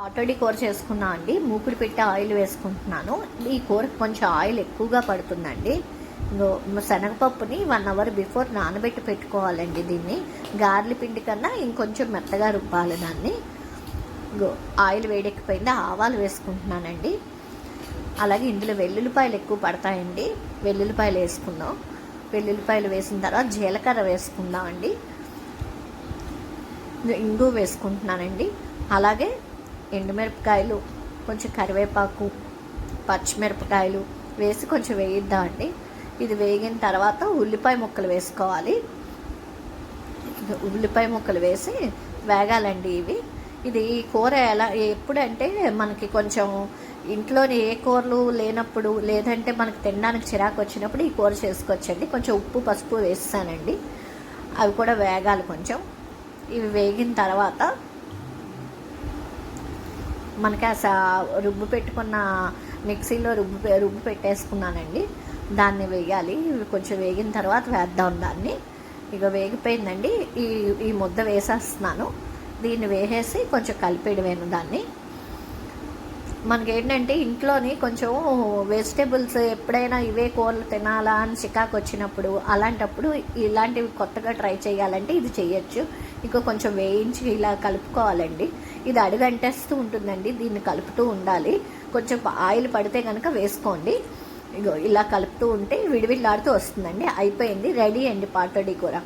ఆటోడి కూర చేసుకున్నా అండి. మూకుడు పెట్టి ఆయిల్ వేసుకుంటున్నాను. ఈ కూరకు కొంచెం ఆయిల్ ఎక్కువగా పడుతుందండి. శనగపప్పుని 1 అవర్ బిఫోర్ నానబెట్టి పెట్టుకోవాలండి. దీన్ని గార్లి పిండి కన్నా ఇంకొంచెం మెత్తగా రుబ్బాలి దాన్ని. ఆయిల్ వేడెక్కిపోయింది, ఆవాలు వేసుకుంటున్నానండి. అలాగే ఇందులో వెల్లుల్లిపాయలు ఎక్కువ పడతాయండి. వెల్లుల్లిపాయలు వేసుకుందాం. వెల్లుల్లిపాయలు వేసిన తర్వాత జీలకర్ర వేసుకుందామండి. ఇంగు వేసుకుంటున్నానండి. అలాగే ఎండుమిరపకాయలు, కొంచెం కరివేపాకు, పచ్చిమిరపకాయలు వేసి కొంచెం వేయిద్దామండి. ఇది వేగిన తర్వాత ఉల్లిపాయ ముక్కలు వేసుకోవాలి. ఉల్లిపాయ ముక్కలు వేసి వేగాలండి ఇవి. ఇది కూర ఎప్పుడంటే మనకి కొంచెం ఇంట్లోని ఏ కూరలు లేనప్పుడు, లేదంటే మనకి తినడానికి చిరాకు వచ్చినప్పుడు ఈ కూర చేసుకోవచ్చండి. కొంచెం ఉప్పు పసుపు వేస్తానండి. అవి కూడా వేగాలి కొంచెం. ఇవి వేగిన తర్వాత మనకి రుబ్బు పెట్టుకున్న మిక్సీలో రుబ్బు పెట్టేసుకున్నానండి. దాన్ని వేయాలి. ఇవి కొంచెం వేగిన తర్వాత వేద్దాం దాన్ని. ఇక వేగిపోయిందండి. ఈ ముద్ద వేసేస్తున్నాను. దీన్ని వేసేసి కొంచెం కలిపేయడమేను దాన్ని. మనకేంటంటే ఇంట్లోని కొంచెం వెజిటేబుల్స్ ఎప్పుడైనా ఇవే కూరలు తినాలా అని చికాకు వచ్చినప్పుడు, అలాంటప్పుడు ఇలాంటివి కొత్తగా ట్రై చేయాలంటే ఇది చేయొచ్చు. ఇంకా కొంచెం వేయించి ఇలా కలుపుకోవాలండి. ఇది అడుగంటేస్తూ ఉంటుందండి. దీన్ని కలుపుతూ ఉండాలి. కొంచెం ఆయిల్ పడితే కనుక వేసుకోండి. ఇలా కలుపుతూ ఉంటే విడివిడిలాడుతూ వస్తుందండి. అయిపోయింది, రెడీ అండి పాటోడి కూర.